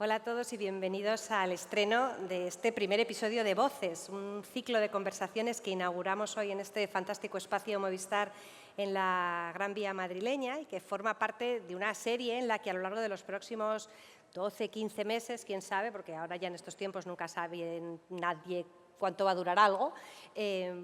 Hola a todos y bienvenidos al estreno de este primer episodio de Voces, un ciclo de conversaciones que inauguramos hoy en este fantástico espacio Movistar en la Gran Vía madrileña y que forma parte de una serie en la que a lo largo de los próximos 12, 15 meses, quién sabe, porque ahora ya en estos tiempos nunca sabe nadie cuánto va a durar algo,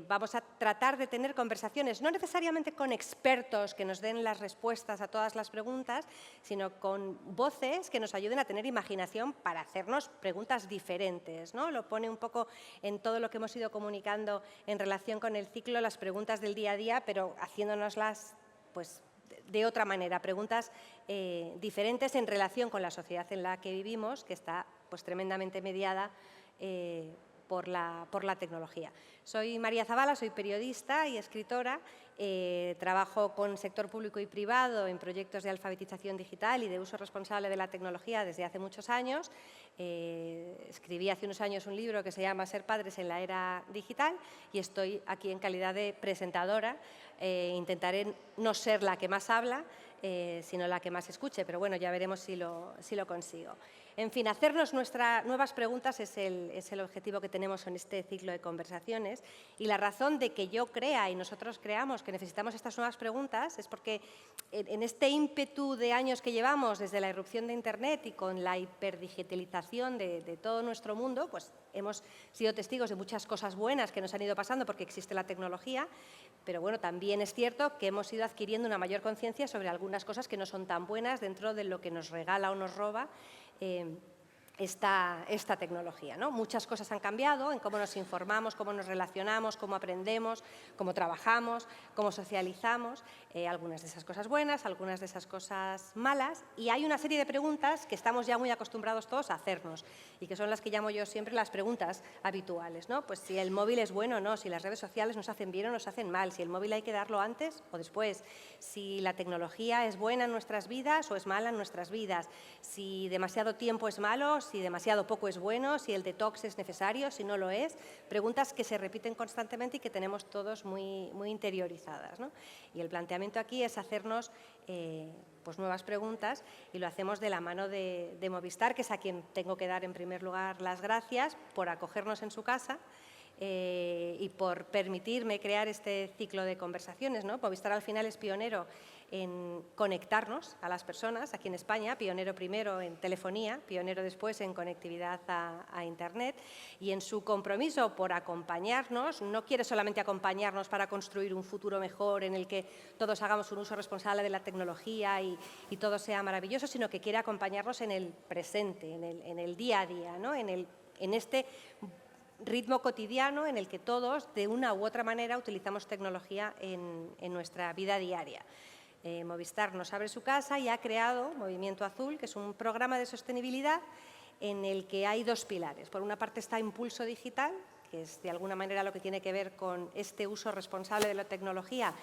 vamos a tratar de tener conversaciones, no necesariamente con expertos que nos den las respuestas a todas las preguntas, sino con voces que nos ayuden a tener imaginación para hacernos preguntas diferentes, ¿no? Lo pone un poco en todo lo que hemos ido comunicando en relación con el ciclo, las preguntas del día a día, pero haciéndonoslas pues, de otra manera, preguntas diferentes en relación con la sociedad en la que vivimos, que está pues, tremendamente mediada por la tecnología. Soy María Zavala, soy periodista y escritora, trabajo con sector público y privado en proyectos de alfabetización digital y de uso responsable de la tecnología desde hace muchos años. Escribí hace unos años un libro que se llama Ser padres en la era digital y estoy aquí en calidad de presentadora. Intentaré no ser la que más habla, sino la que más escuche, pero bueno, ya veremos si lo consigo. En fin, hacernos nuevas preguntas es el objetivo que tenemos en este ciclo de conversaciones y la razón de que yo crea y nosotros creamos que necesitamos estas nuevas preguntas es porque en este ímpetu de años que llevamos desde la irrupción de Internet y con la hiperdigitalización de todo nuestro mundo, pues hemos sido testigos de muchas cosas buenas que nos han ido pasando porque existe la tecnología, pero bueno, también es cierto que hemos ido adquiriendo una mayor conciencia sobre algunas cosas que no son tan buenas dentro de lo que nos regala o nos roba esta tecnología, ¿no? Muchas cosas han cambiado en cómo nos informamos, cómo nos relacionamos, cómo aprendemos, cómo trabajamos, cómo socializamos, algunas de esas cosas buenas, algunas de esas cosas malas, y hay una serie de preguntas que estamos ya muy acostumbrados todos a hacernos y que son las que llamo yo siempre las preguntas habituales, ¿no? Pues si el móvil es bueno o no, si las redes sociales nos hacen bien o nos hacen mal, si el móvil hay que darlo antes o después, si la tecnología es buena en nuestras vidas o es mala en nuestras vidas, si demasiado tiempo es malo, si demasiado poco es bueno, si el detox es necesario, si no lo es. Preguntas que se repiten constantemente y que tenemos todos muy interiorizadas, ¿no? Y el planteamiento aquí es hacernos pues nuevas preguntas y lo hacemos de la mano de Movistar, que es a quien tengo que dar en primer lugar las gracias por acogernos en su casa y por permitirme crear este ciclo de conversaciones, ¿no? Movistar al final es pionero en conectarnos a las personas aquí en España, pionero primero en telefonía, pionero después en conectividad a Internet y en su compromiso por acompañarnos, no quiere solamente acompañarnos para construir un futuro mejor en el que todos hagamos un uso responsable de la tecnología y todo sea maravilloso, sino que quiere acompañarnos en el presente, en el día a día, ¿no? en este ritmo cotidiano en el que todos, de una u otra manera, utilizamos tecnología en nuestra vida diaria. Movistar nos abre su casa y ha creado Movimiento Azul, que es un programa de sostenibilidad en el que hay dos pilares. Por una parte está Impulso Digital, que es de alguna manera lo que tiene que ver con este uso responsable de la tecnología,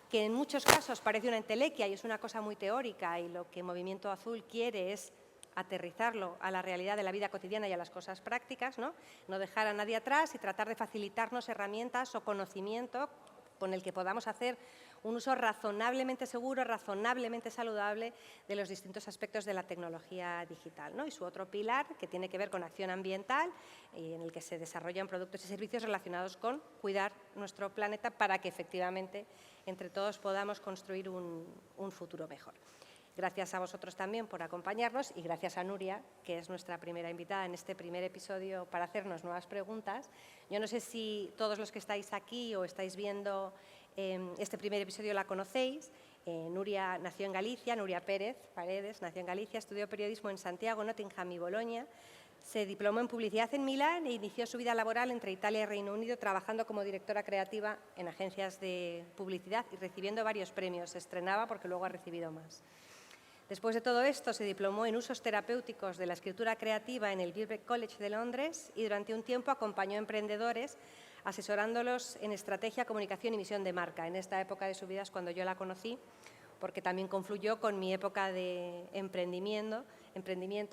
que en muchos casos parece una entelequia y es una cosa muy teórica, y lo que Movimiento Azul quiere es aterrizarlo a la realidad de la vida cotidiana y a las cosas prácticas, ¿no? No dejar a nadie atrás y tratar de facilitarnos herramientas o conocimiento con el que podamos hacer un uso razonablemente seguro, razonablemente saludable de los distintos aspectos de la tecnología digital, ¿no? Y su otro pilar, que tiene que ver con acción ambiental, en el que se desarrollan productos y servicios relacionados con cuidar nuestro planeta para que efectivamente entre todos podamos construir un futuro mejor. Gracias a vosotros también por acompañarnos y gracias a Nuria, que es nuestra primera invitada en este primer episodio para hacernos nuevas preguntas. Yo no sé si todos los que estáis aquí o estáis viendo este primer episodio la conocéis. Nuria nació en Galicia, Nuria Paredes nació en Galicia, estudió periodismo en Santiago, Nottingham y Bolonia. Se diplomó en publicidad en Milán e inició su vida laboral entre Italia y Reino Unido trabajando como directora creativa en agencias de publicidad y recibiendo varios premios. Se estrenaba porque luego ha recibido más. Después de todo esto, se diplomó en usos terapéuticos de la escritura creativa en el Birkbeck College de Londres y durante un tiempo acompañó a emprendedores asesorándolos en estrategia, comunicación y misión de marca. En esta época de su vida es cuando yo la conocí, porque también confluyó con mi época de emprendimiento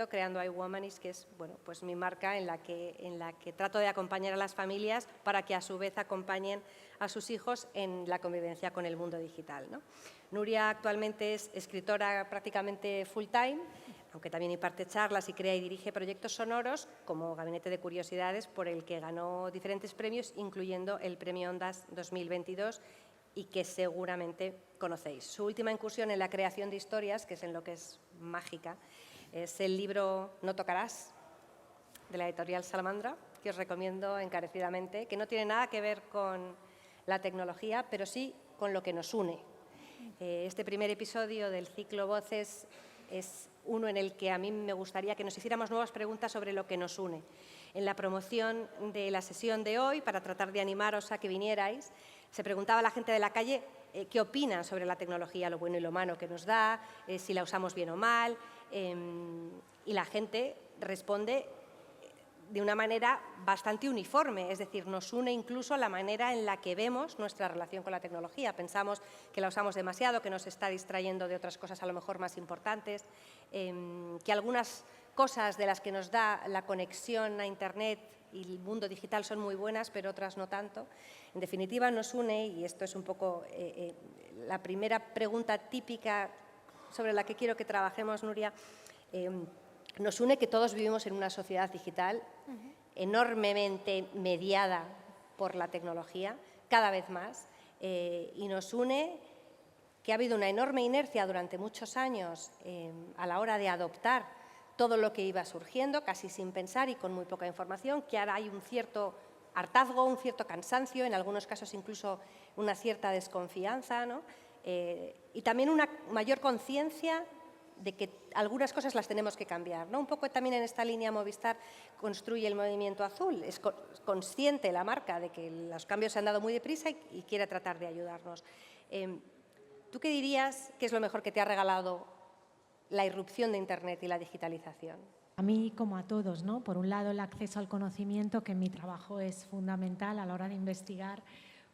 creando iWomanis, que es bueno, pues mi marca en la que trato de acompañar a las familias para que a su vez acompañen a sus hijos en la convivencia con el mundo digital, ¿no? Nuria actualmente es escritora prácticamente full time, aunque también imparte charlas y crea y dirige proyectos sonoros, como Gabinete de Curiosidades, por el que ganó diferentes premios, incluyendo el Premio Ondas 2022, y que seguramente conocéis. Su última incursión en la creación de historias, que es en lo que es mágica, es el libro No tocarás, de la editorial Salamandra, que os recomiendo encarecidamente, que no tiene nada que ver con la tecnología, pero sí con lo que nos une. Este primer episodio del ciclo Voces es uno en el que a mí me gustaría que nos hiciéramos nuevas preguntas sobre lo que nos une. En la promoción de la sesión de hoy, para tratar de animaros a que vinierais, se preguntaba a la gente de la calle qué opinan sobre la tecnología, lo bueno y lo malo que nos da, si la usamos bien o mal, y la gente responde de una manera bastante uniforme, es decir, nos une incluso la manera en la que vemos nuestra relación con la tecnología. Pensamos que la usamos demasiado, que nos está distrayendo de otras cosas a lo mejor más importantes, que algunas cosas de las que nos da la conexión a Internet y el mundo digital son muy buenas, pero otras no tanto. En definitiva, nos une, y esto es un poco la primera pregunta típica sobre la que quiero que trabajemos, Nuria, nos une que todos vivimos en una sociedad digital enormemente mediada por la tecnología, cada vez más, y nos une que ha habido una enorme inercia durante muchos años a la hora de adoptar todo lo que iba surgiendo, casi sin pensar y con muy poca información, que ahora hay un cierto hartazgo, un cierto cansancio, en algunos casos incluso una cierta desconfianza, ¿no? Y también una mayor conciencia de que algunas cosas las tenemos que cambiar, ¿no? Un poco también en esta línea Movistar construye el movimiento azul, es consciente la marca de que los cambios se han dado muy deprisa y quiere tratar de ayudarnos. ¿Tú qué dirías que es lo mejor que te ha regalado la irrupción de Internet y la digitalización? A mí, como a todos, ¿no? Por un lado, el acceso al conocimiento, que en mi trabajo es fundamental a la hora de investigar,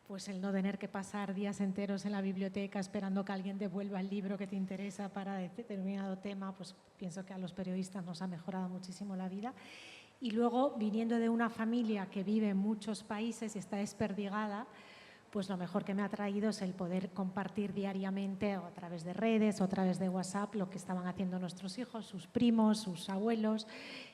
pues el no tener que pasar días enteros en la biblioteca esperando que alguien devuelva el libro que te interesa para determinado tema, pues pienso que a los periodistas nos ha mejorado muchísimo la vida. Y luego, viniendo de una familia que vive en muchos países y está desperdigada, pues lo mejor que me ha traído es el poder compartir diariamente o a través de redes o a través de WhatsApp lo que estaban haciendo nuestros hijos, sus primos, sus abuelos,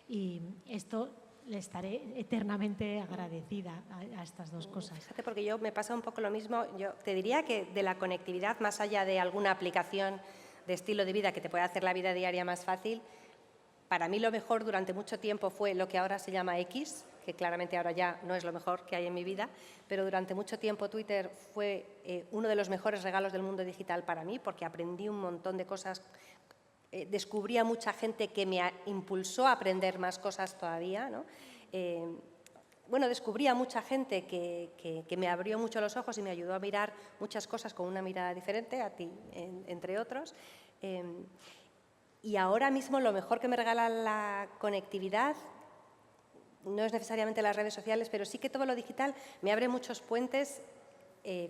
y esto le estaré eternamente agradecida a estas dos cosas. Fíjate, porque yo me pasa un poco lo mismo. Yo te diría que de la conectividad, más allá de alguna aplicación de estilo de vida que te pueda hacer la vida diaria más fácil, para mí lo mejor durante mucho tiempo fue lo que ahora se llama X, que claramente ahora ya no es lo mejor que hay en mi vida, pero durante mucho tiempo Twitter fue uno de los mejores regalos del mundo digital para mí, porque aprendí un montón de cosas, descubrí a mucha gente que me impulsó a aprender más cosas todavía, ¿no? Bueno, descubrí a mucha gente que me abrió mucho los ojos y me ayudó a mirar muchas cosas con una mirada diferente, a ti, entre otros. Y ahora mismo lo mejor que me regala la conectividad no es necesariamente las redes sociales, pero sí que todo lo digital me abre muchos puentes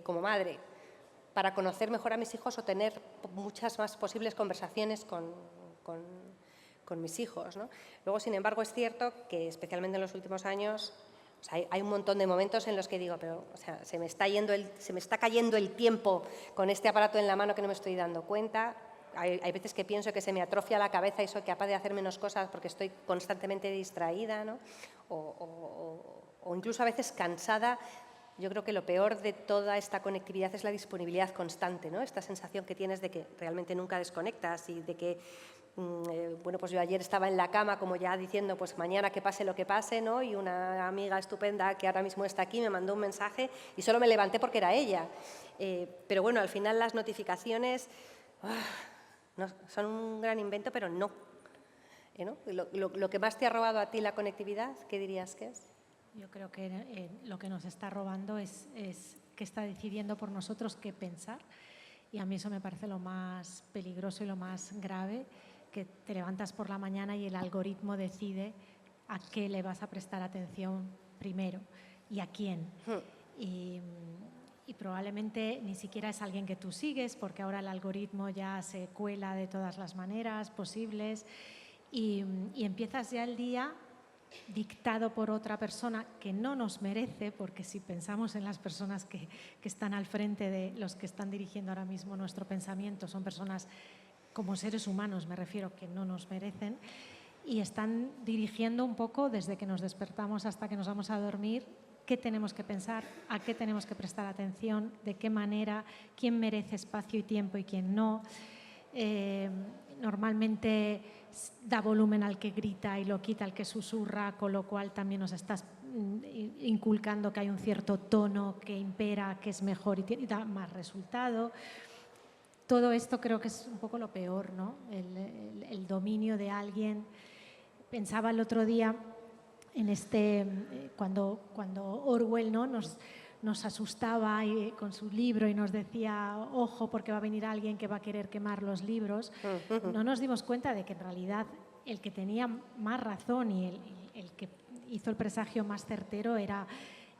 como madre para conocer mejor a mis hijos o tener muchas más posibles conversaciones con mis hijos, ¿no? Luego, sin embargo, es cierto que especialmente en los últimos años, o sea, hay un montón de momentos en los que digo, pero o sea, se me está cayendo el tiempo con este aparato en la mano que no me estoy dando cuenta. Hay veces que pienso que se me atrofia la cabeza y soy capaz de hacer menos cosas porque estoy constantemente distraída, ¿no? O incluso a veces cansada. Yo creo que lo peor de toda esta conectividad es la disponibilidad constante, ¿no? Esta sensación que tienes de que realmente nunca desconectas y de que, bueno, pues yo ayer estaba en la cama como ya diciendo, pues mañana que pase lo que pase, ¿no? Y una amiga estupenda que ahora mismo está aquí me mandó un mensaje y solo me levanté porque era ella. Pero bueno, al final las notificaciones no, son un gran invento, pero no. ¿No? Lo que más te ha robado a ti la conectividad, ¿qué dirías que es? Yo creo que lo que nos está robando es que está decidiendo por nosotros qué pensar, y a mí eso me parece lo más peligroso y lo más grave, que te levantas por la mañana y el algoritmo decide a qué le vas a prestar atención primero y a quién. Y probablemente ni siquiera es alguien que tú sigues, porque ahora el algoritmo ya se cuela de todas las maneras posibles y empiezas ya el día dictado por otra persona que no nos merece, porque si pensamos en las personas que están al frente de los que están dirigiendo ahora mismo nuestro pensamiento, son personas como seres humanos, me refiero, que no nos merecen, y están dirigiendo un poco desde que nos despertamos hasta que nos vamos a dormir qué tenemos que pensar, a qué tenemos que prestar atención, de qué manera, quién merece espacio y tiempo y quién no. Normalmente da volumen al que grita y lo quita al que susurra, con lo cual también nos estás inculcando que hay un cierto tono que impera, que es mejor y da más resultado. Todo esto creo que es un poco lo peor, ¿no? El dominio de alguien. Pensaba el otro día en cuando Orwell, ¿no?, nos asustaba con su libro y nos decía, ojo, porque va a venir alguien que va a querer quemar los libros. No nos dimos cuenta de que en realidad el que tenía más razón y el que hizo el presagio más certero era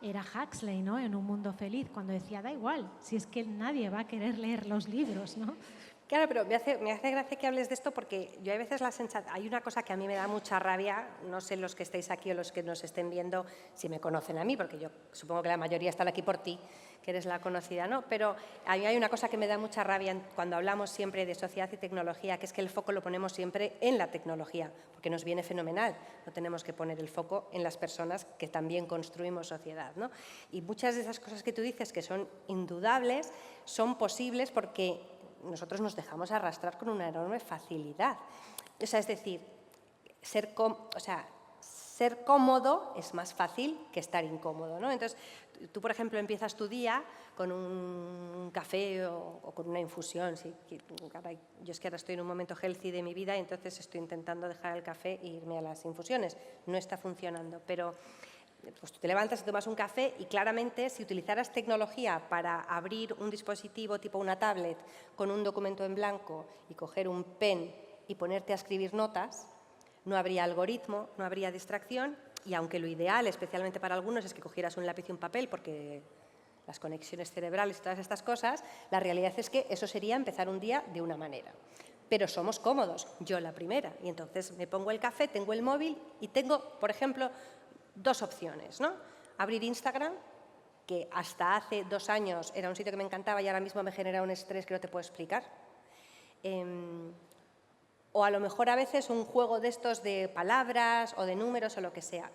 Huxley, ¿no?, en Un mundo feliz, cuando decía, da igual, si es que nadie va a querer leer los libros, ¿no? Claro, pero me hace gracia que hables de esto porque yo hay veces hay una cosa que a mí me da mucha rabia, no sé los que estéis aquí o los que nos estén viendo si me conocen a mí, porque yo supongo que la mayoría están aquí por ti, que eres la conocida, ¿no? Pero a mí hay una cosa que me da mucha rabia cuando hablamos siempre de sociedad y tecnología, que es que el foco lo ponemos siempre en la tecnología, porque nos viene fenomenal, no tenemos que poner el foco en las personas que también construimos sociedad, ¿no? Y muchas de esas cosas que tú dices que son indudables, son posibles porque nosotros nos dejamos arrastrar con una enorme facilidad. O sea, es decir, ser cómodo es más fácil que estar incómodo, ¿no? Entonces, tú, por ejemplo, empiezas tu día con un café o con una infusión. ¿Sí? Yo es que ahora estoy en un momento healthy de mi vida y entonces estoy intentando dejar el café e irme a las infusiones. No está funcionando, pero pues tú te levantas y tomas un café y claramente si utilizaras tecnología para abrir un dispositivo tipo una tablet con un documento en blanco y coger un pen y ponerte a escribir notas, no habría algoritmo, no habría distracción y aunque lo ideal, especialmente para algunos, es que cogieras un lápiz y un papel porque las conexiones cerebrales y todas estas cosas, la realidad es que eso sería empezar un día de una manera. Pero somos cómodos, yo la primera, y entonces me pongo el café, tengo el móvil y tengo, por ejemplo, dos opciones, ¿no? Abrir Instagram, que hasta hace 2 años era un sitio que me encantaba y ahora mismo me genera un estrés que no te puedo explicar. O a lo mejor a veces un juego de estos de palabras o de números o lo que sea.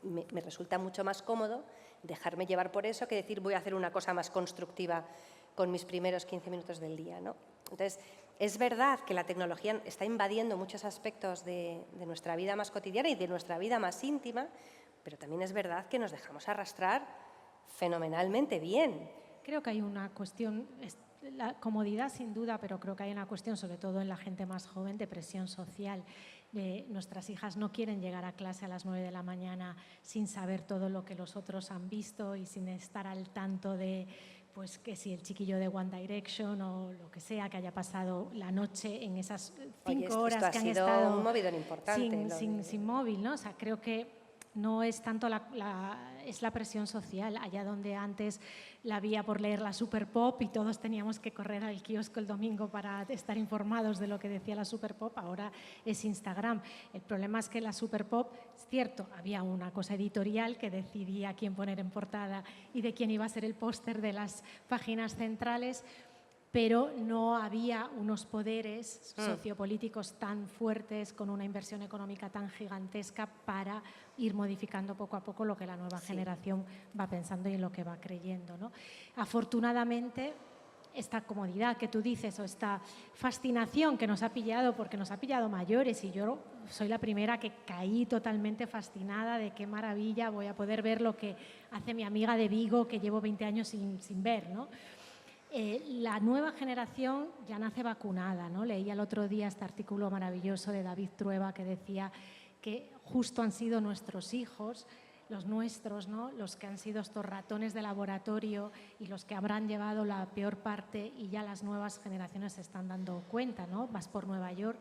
Me resulta mucho más cómodo dejarme llevar por eso que decir voy a hacer una cosa más constructiva con mis primeros 15 minutos del día, ¿no? Entonces, es verdad que la tecnología está invadiendo muchos aspectos de nuestra vida más cotidiana y de nuestra vida más íntima, pero también es verdad que nos dejamos arrastrar fenomenalmente bien. Creo que hay una cuestión, la comodidad sin duda, pero creo que hay una cuestión, sobre todo en la gente más joven, de presión social. Nuestras hijas no quieren llegar a clase a las 9 de la mañana sin saber todo lo que los otros han visto y sin estar al tanto de, pues, que si el chiquillo de One Direction o lo que sea, que haya pasado la noche en esas 5 horas que han estado un movidón importante, sin móvil, ¿no? O sea, creo que no es tanto es la presión social, allá donde antes la vía por leer la Super Pop y todos teníamos que correr al kiosco el domingo para estar informados de lo que decía la Super Pop, ahora es Instagram. El problema es que la Super Pop, es cierto, había una cosa editorial que decidía quién poner en portada y de quién iba a ser el póster de las páginas centrales, pero no había unos poderes sociopolíticos tan fuertes con una inversión económica tan gigantesca para ir modificando poco a poco lo que la nueva generación va pensando y en lo que va creyendo, ¿no? Afortunadamente, esta comodidad que tú dices o esta fascinación que nos ha pillado, porque nos ha pillado mayores y yo soy la primera que caí totalmente fascinada de qué maravilla, voy a poder ver lo que hace mi amiga de Vigo que llevo 20 años sin ver, ¿no? La nueva generación ya nace vacunada, ¿no? Leía el otro día este artículo maravilloso de David Trueba que decía que justo han sido nuestros hijos, los nuestros, ¿no?, los que han sido estos ratones de laboratorio y los que habrán llevado la peor parte y ya las nuevas generaciones se están dando cuenta, ¿no? Vas por Nueva York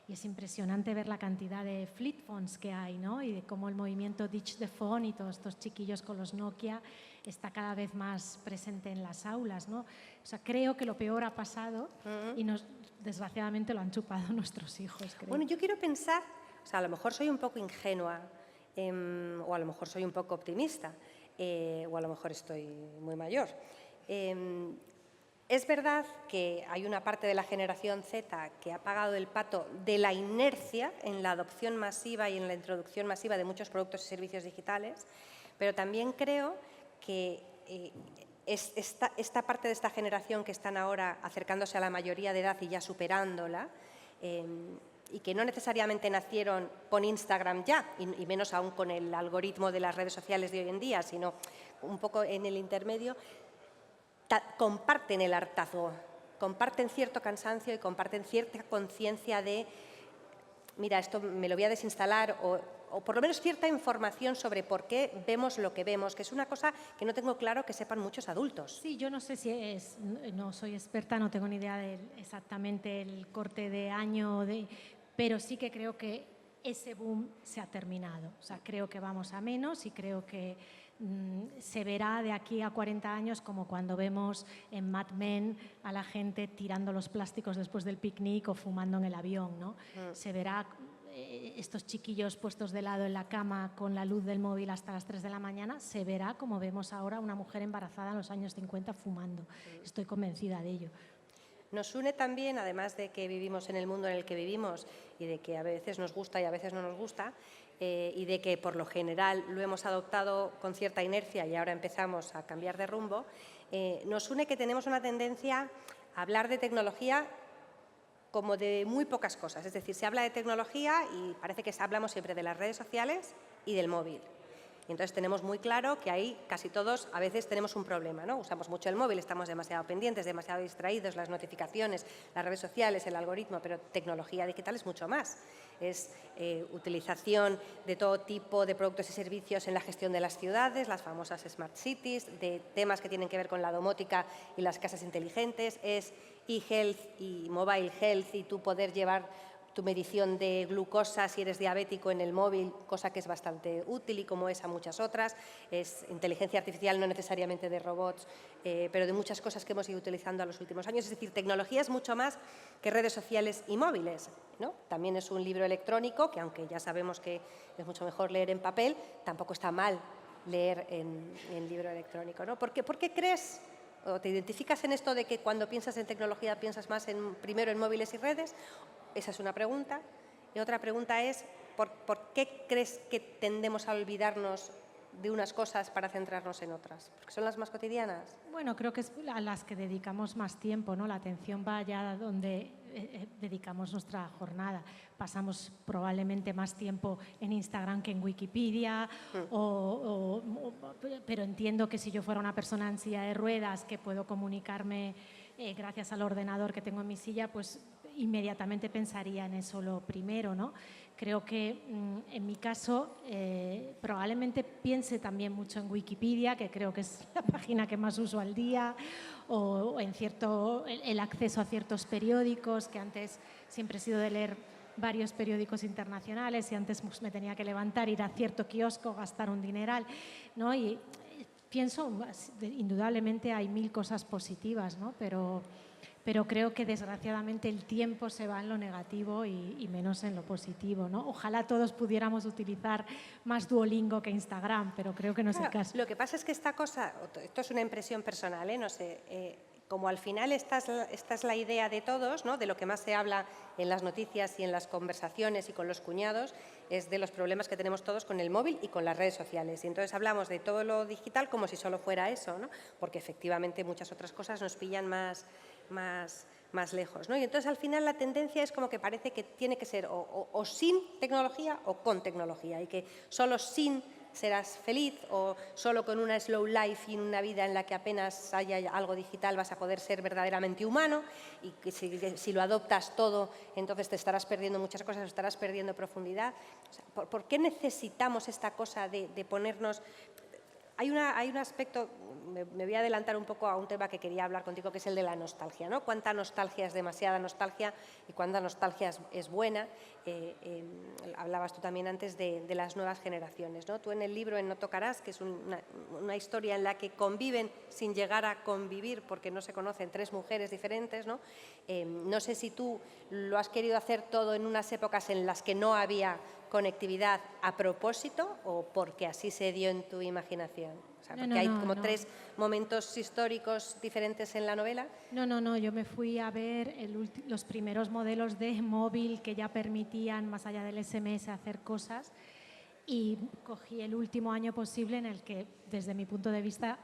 y es impresionante ver la cantidad de flip phones que hay, ¿no? Y de cómo el movimiento Ditch the Phone y todos estos chiquillos con los Nokia está cada vez más presente en las aulas, ¿no? O sea, creo que lo peor ha pasado y desgraciadamente lo han chupado nuestros hijos, creo. Bueno, yo quiero pensar, o sea, a lo mejor soy un poco ingenua o a lo mejor soy un poco optimista o a lo mejor estoy muy mayor. Es verdad que hay una parte de la generación Z que ha pagado el pato de la inercia en la adopción masiva y en la introducción masiva de muchos productos y servicios digitales, pero también creo que esta parte de esta generación que están ahora acercándose a la mayoría de edad y ya superándola, y que no necesariamente nacieron con Instagram ya, y menos aún con el algoritmo de las redes sociales de hoy en día, sino un poco en el intermedio, comparten el hartazgo, comparten cierto cansancio y comparten cierta conciencia de, mira, esto me lo voy a desinstalar, o por lo menos cierta información sobre por qué vemos lo que vemos, que es una cosa que no tengo claro que sepan muchos adultos. Sí, yo no sé si no soy experta, no tengo ni idea de exactamente el corte de año, pero sí que creo que ese boom se ha terminado. O sea, creo que vamos a menos y creo que se verá de aquí a 40 años como cuando vemos en Mad Men a la gente tirando los plásticos después del picnic o fumando en el avión, ¿no? Se verá estos chiquillos puestos de lado en la cama con la luz del móvil hasta las 3 de la mañana, se verá como vemos ahora una mujer embarazada en los años 50 fumando. Estoy convencida de ello. Nos une también, además de que vivimos en el mundo en el que vivimos y de que a veces nos gusta y a veces no nos gusta, y de que por lo general lo hemos adoptado con cierta inercia y ahora empezamos a cambiar de rumbo, nos une que tenemos una tendencia a hablar de tecnología como de muy pocas cosas. Es decir, se habla de tecnología y parece que hablamos siempre de las redes sociales y del móvil. Y entonces tenemos muy claro que ahí casi todos a veces tenemos un problema, ¿no? Usamos mucho el móvil, estamos demasiado pendientes, demasiado distraídos, las notificaciones, las redes sociales, el algoritmo, pero tecnología digital es mucho más. Es utilización de todo tipo de productos y servicios en la gestión de las ciudades, las famosas Smart Cities, de temas que tienen que ver con la domótica y las casas inteligentes, es e-health y mobile health y tú poder llevar tu medición de glucosa si eres diabético en el móvil, cosa que es bastante útil y como es a muchas otras. Es inteligencia artificial, no necesariamente de robots, pero de muchas cosas que hemos ido utilizando a los últimos años. Es decir, tecnología es mucho más que redes sociales y móviles, ¿no? También es un libro electrónico, que aunque ya sabemos que es mucho mejor leer en papel, tampoco está mal leer en libro electrónico, ¿no? ¿Por qué crees o te identificas en esto de que cuando piensas en tecnología piensas más primero en móviles y redes? Esa es una pregunta. Y otra pregunta es, ¿por qué crees que tendemos a olvidarnos de unas cosas para centrarnos en otras? ¿Porque son las más cotidianas? Bueno, creo que es a las que dedicamos más tiempo, ¿no? La atención va allá donde dedicamos nuestra jornada. Pasamos probablemente más tiempo en Instagram que en Wikipedia, pero entiendo que si yo fuera una persona en silla de ruedas que puedo comunicarme gracias al ordenador que tengo en mi silla, pues inmediatamente pensaría en eso lo primero, ¿no? Creo que en mi caso probablemente piense también mucho en Wikipedia, que creo que es la página que más uso al día, o en el acceso a ciertos periódicos, que antes siempre he sido de leer varios periódicos internacionales y antes me tenía que levantar, ir a cierto kiosco, gastar un dineral, ¿no? Y pienso, indudablemente hay mil cosas positivas, ¿no? Pero creo que desgraciadamente el tiempo se va en lo negativo y menos en lo positivo, ¿no? Ojalá todos pudiéramos utilizar más Duolingo que Instagram, pero creo que no es el caso. Lo que pasa es que esta cosa, esto es una impresión personal, no sé, como al final esta es la idea de todos, ¿no? De lo que más se habla en las noticias y en las conversaciones y con los cuñados, es de los problemas que tenemos todos con el móvil y con las redes sociales. Y entonces hablamos de todo lo digital como si solo fuera eso, ¿no? Porque efectivamente muchas otras cosas nos pillan más lejos, ¿no? Y entonces al final la tendencia es como que parece que tiene que ser o sin tecnología o con tecnología, y que solo sin serás feliz, o solo con una slow life y una vida en la que apenas haya algo digital vas a poder ser verdaderamente humano, y que si lo adoptas todo entonces te estarás perdiendo muchas cosas, estarás perdiendo profundidad. O sea, ¿por qué necesitamos esta cosa de ponernos? Hay un aspecto, me voy a adelantar un poco a un tema que quería hablar contigo, que es el de la nostalgia, ¿no? Cuánta nostalgia es demasiada nostalgia y cuánta nostalgia es buena. Hablabas tú también antes de las nuevas generaciones, ¿no? Tú en el libro, en No tocarás, que es una historia en la que conviven sin llegar a convivir porque no se conocen tres mujeres diferentes, ¿no? No sé si tú lo has querido hacer todo en unas épocas en las que no había conectividad a propósito o porque así se dio en tu imaginación? O sea, porque hay como tres momentos históricos diferentes en la novela. No, yo me fui a ver los primeros modelos de móvil que ya permitían, más allá del SMS, hacer cosas, y cogí el último año posible en el que, desde mi punto de vista,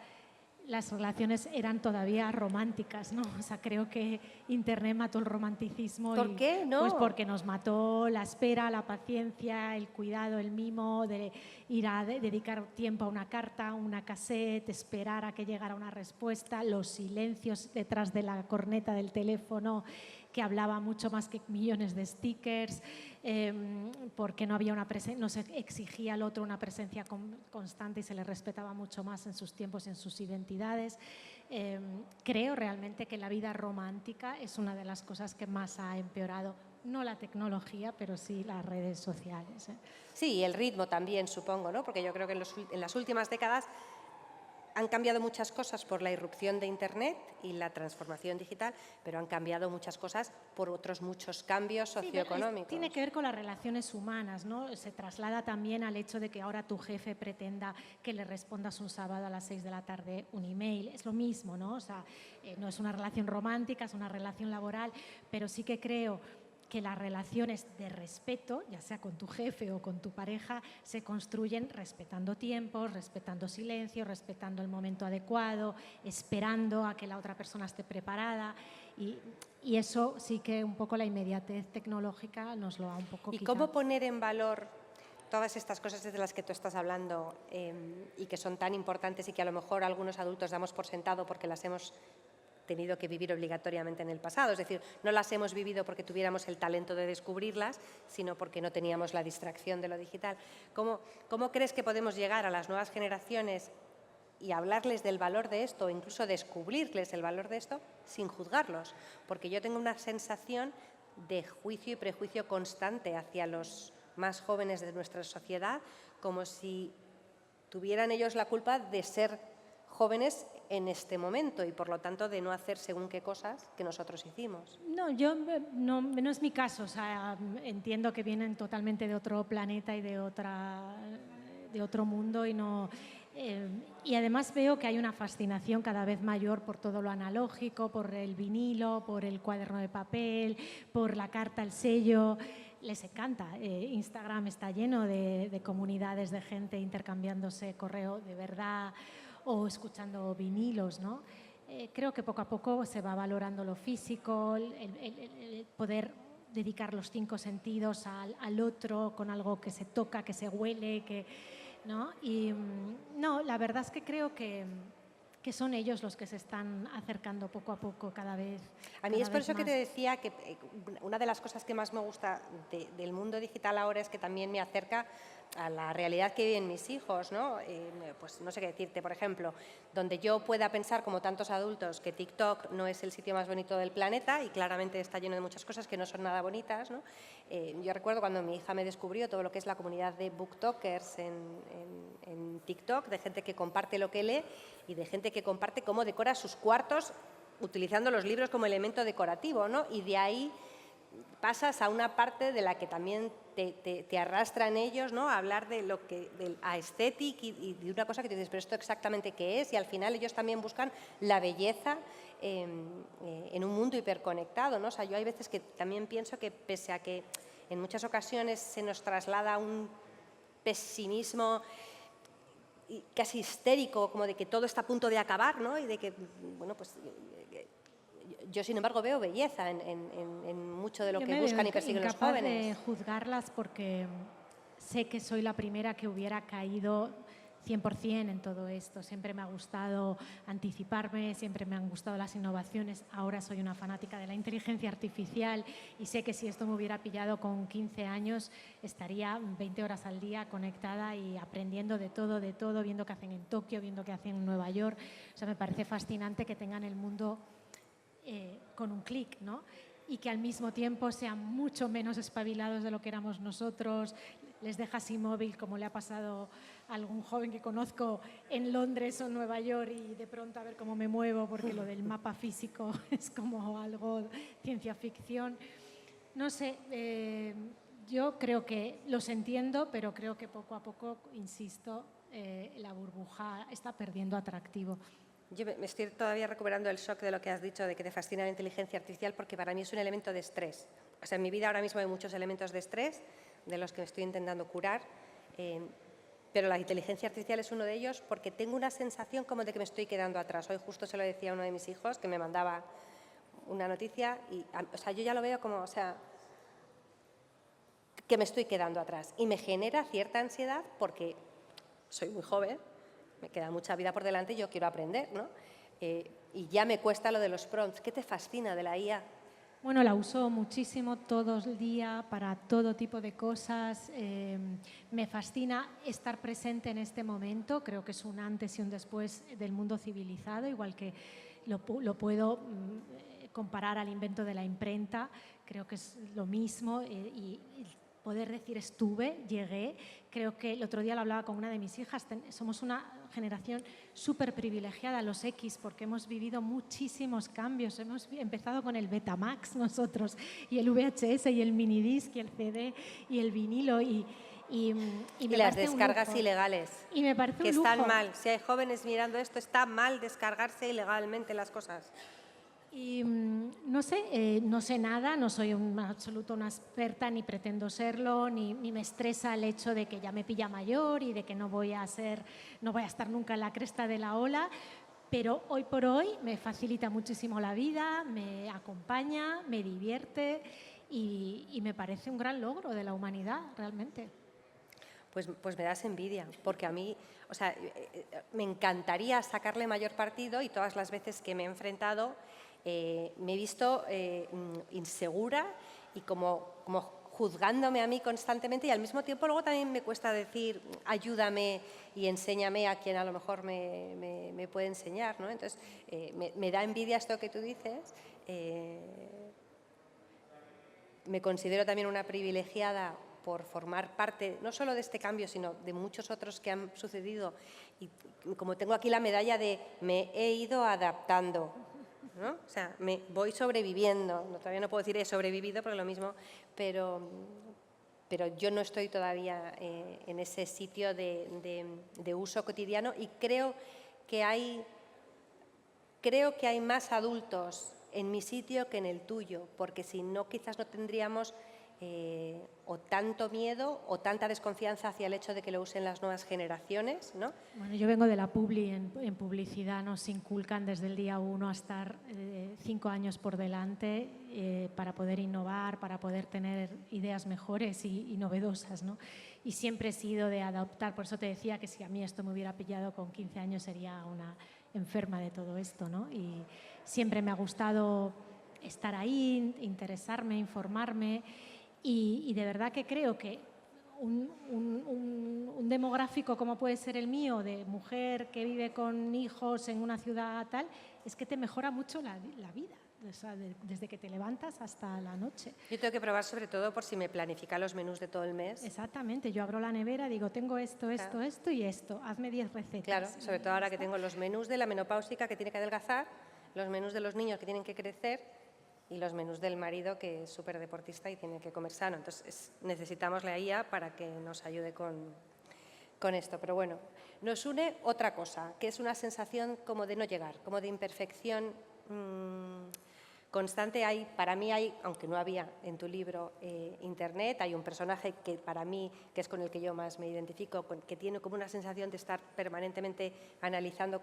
las relaciones eran todavía románticas, ¿no? O sea, creo que Internet mató el romanticismo. ¿Por qué? No. Pues porque nos mató la espera, la paciencia, el cuidado, el mimo, de ir a dedicar tiempo a una carta, una cassette, esperar a que llegara una respuesta, los silencios detrás de la corneta del teléfono, que hablaba mucho más que millones de stickers, porque no había no se exigía al otro una presencia constante y se le respetaba mucho más en sus tiempos y en sus identidades. Creo realmente que la vida romántica es una de las cosas que más ha empeorado, no la tecnología, pero sí las redes sociales. Sí, y el ritmo también, supongo, ¿no? Porque yo creo que en las últimas décadas han cambiado muchas cosas por la irrupción de Internet y la transformación digital, pero han cambiado muchas cosas por otros muchos cambios socioeconómicos. Sí, tiene que ver con las relaciones humanas, ¿no? Se traslada también al hecho de que ahora tu jefe pretenda que le respondas un sábado a las 6 de la tarde un email. Es lo mismo, ¿no? O sea, no es una relación romántica, es una relación laboral, pero sí que creo que las relaciones de respeto, ya sea con tu jefe o con tu pareja, se construyen respetando tiempos, respetando silencio, respetando el momento adecuado, esperando a que la otra persona esté preparada, y eso sí que un poco la inmediatez tecnológica nos lo ha un poco quitado. ¿Y cómo poner en valor todas estas cosas de las que tú estás hablando y que son tan importantes y que a lo mejor algunos adultos damos por sentado porque las hemos tenido que vivir obligatoriamente en el pasado? Es decir, no las hemos vivido porque tuviéramos el talento de descubrirlas, sino porque no teníamos la distracción de lo digital. ¿Cómo crees que podemos llegar a las nuevas generaciones y hablarles del valor de esto, o incluso descubrirles el valor de esto, sin juzgarlos? Porque yo tengo una sensación de juicio y prejuicio constante hacia los más jóvenes de nuestra sociedad, como si tuvieran ellos la culpa de ser jóvenes en este momento y por lo tanto de no hacer según qué cosas que nosotros hicimos. No es mi caso, o sea, entiendo que vienen totalmente de otro planeta y de otro mundo y además veo que hay una fascinación cada vez mayor por todo lo analógico, por el vinilo, por el cuaderno de papel, por la carta, el sello. Les encanta. Instagram está lleno de comunidades de gente intercambiándose correo de verdad o escuchando vinilos, ¿no? Creo que poco a poco se va valorando lo físico, el poder dedicar los 5 sentidos al otro con algo que se toca, que se huele, ¿no? Y no, la verdad es que creo que son ellos los que se están acercando poco a poco cada vez. A mí es por eso que te decía que una de las cosas que más me gusta del mundo digital ahora es que también me acerca a la realidad que viven mis hijos, ¿no? Pues no sé qué decirte, por ejemplo, donde yo pueda pensar, como tantos adultos, que TikTok no es el sitio más bonito del planeta y claramente está lleno de muchas cosas que no son nada bonitas, ¿no? Yo recuerdo cuando mi hija me descubrió todo lo que es la comunidad de booktokers en TikTok, de gente que comparte lo que lee y de gente que comparte cómo decora sus cuartos utilizando los libros como elemento decorativo, ¿no? Y de ahí pasas a una parte de la que también te arrastran ellos, ¿no? A hablar de lo que del aesthetic y de una cosa que te dices, pero esto exactamente qué es, y al final ellos también buscan la belleza en un mundo hiperconectado, ¿no? O sea, yo hay veces que también pienso que pese a que en muchas ocasiones se nos traslada un pesimismo casi histérico, como de que todo está a punto de acabar, ¿no? Y de que, bueno, pues yo, sin embargo, veo belleza en mucho de lo que buscan y persiguen los jóvenes. De juzgarlas porque sé que soy la primera que hubiera caído 100% en todo esto. Siempre me ha gustado anticiparme, siempre me han gustado las innovaciones. Ahora soy una fanática de la inteligencia artificial y sé que si esto me hubiera pillado con 15 años estaría 20 horas al día conectada y aprendiendo de todo, viendo qué hacen en Tokio, viendo qué hacen en Nueva York. O sea, me parece fascinante que tengan el mundo con un clic, ¿no? Y que al mismo tiempo sean mucho menos espabilados de lo que éramos nosotros. Les dejas sin móvil, como le ha pasado a algún joven que conozco en Londres o en Nueva York, y de pronto a ver cómo me muevo, porque lo del mapa físico es como algo ciencia ficción. No sé, Yo creo que los entiendo, pero creo que poco a poco, insisto, la burbuja está perdiendo atractivo. Yo me estoy todavía recuperando el shock de lo que has dicho, de que te fascina la inteligencia artificial, porque para mí es un elemento de estrés. O sea, en mi vida ahora mismo hay muchos elementos de estrés de los que me estoy intentando curar, pero la inteligencia artificial es uno de ellos porque tengo una sensación como de que me estoy quedando atrás. Hoy justo se lo decía a uno de mis hijos que me mandaba una noticia y, o sea, yo ya lo veo como, o sea, que me estoy quedando atrás y me genera cierta ansiedad porque soy muy joven, me queda mucha vida por delante y yo quiero aprender, ¿no? Y ya me cuesta lo de los prompts. ¿Qué te fascina de la IA? Bueno, la uso muchísimo todo el día para todo tipo de cosas. Me fascina estar presente en este momento. Creo que es un antes y un después del mundo civilizado, igual que lo puedo comparar al invento de la imprenta. Creo que es lo mismo y poder decir estuve, llegué. Creo que el otro día lo hablaba con una de mis hijas, somos una generación súper privilegiada, los X, porque hemos vivido muchísimos cambios. Hemos empezado con el Betamax nosotros, y el VHS, y el minidisc, y el CD, y el vinilo, y las descargas ilegales, y me parece que un lujo. están mal. Si hay jóvenes mirando esto, está mal descargarse ilegalmente las cosas. Y no sé nada, no soy una absoluta una experta, ni pretendo serlo, ni me estresa el hecho de que ya me pilla mayor y de que no voy a estar nunca en la cresta de la ola, pero hoy por hoy me facilita muchísimo la vida, me acompaña, me divierte y me parece un gran logro de la humanidad, realmente. Pues me das envidia, porque a mí, o sea, me encantaría sacarle mayor partido y todas las veces que me he enfrentado me he visto insegura y como juzgándome a mí constantemente y al mismo tiempo luego también me cuesta decir ayúdame y enséñame a quien a lo mejor me puede enseñar, ¿no? Entonces me da envidia esto que tú dices. Me considero también una privilegiada por formar parte no solo de este cambio, sino de muchos otros que han sucedido. Y como tengo aquí la medalla de me he ido adaptando, ¿no? O sea, me voy sobreviviendo. Todavía no puedo decir he sobrevivido, porque lo mismo, pero yo no estoy todavía en ese sitio de uso cotidiano y creo que hay más adultos en mi sitio que en el tuyo, porque si no, quizás no tendríamos o tanto miedo o tanta desconfianza hacia el hecho de que lo usen las nuevas generaciones, ¿no? Bueno, yo vengo de la publi, en publicidad nos inculcan desde el día 1 a estar 5 años por delante para poder innovar, para poder tener ideas mejores y novedosas, ¿no? Y siempre he sido de adoptar, por eso te decía que si a mí esto me hubiera pillado con 15 años sería una enferma de todo esto, ¿no? Y siempre me ha gustado estar ahí, interesarme, informarme y de verdad que creo que un demográfico como puede ser el mío, de mujer que vive con hijos en una ciudad tal, es que te mejora mucho la vida, o sea, desde que te levantas hasta la noche. Yo tengo que probar sobre todo por si me planifica los menús de todo el mes. Exactamente, yo abro la nevera, digo, tengo esto, esto, claro, esto y esto, hazme 10 recetas. Claro, sobre todo ahora que tengo los menús de la menopáusica que tiene que adelgazar, los menús de los niños que tienen que crecer y los menús del marido que es súper deportista y tiene que comer sano. Entonces necesitamos la IA para que nos ayude con esto. Pero bueno, nos une otra cosa, que es una sensación como de no llegar, como de imperfección constante. Para mí hay, aunque no había en tu libro internet, hay un personaje que para mí, que es con el que yo más me identifico, que tiene como una sensación de estar permanentemente analizando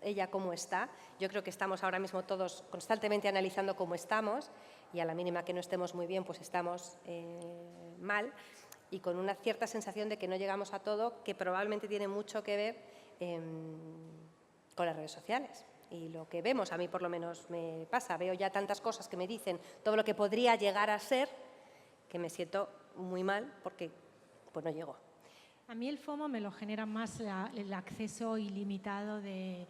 ella cómo está. Yo creo que estamos ahora mismo todos constantemente analizando cómo estamos y a la mínima que no estemos muy bien, pues estamos mal y con una cierta sensación de que no llegamos a todo, que probablemente tiene mucho que ver con las redes sociales. Y lo que vemos, a mí por lo menos me pasa, veo ya tantas cosas que me dicen todo lo que podría llegar a ser, que me siento muy mal porque pues no llego. A mí el FOMO me lo genera más el acceso ilimitado de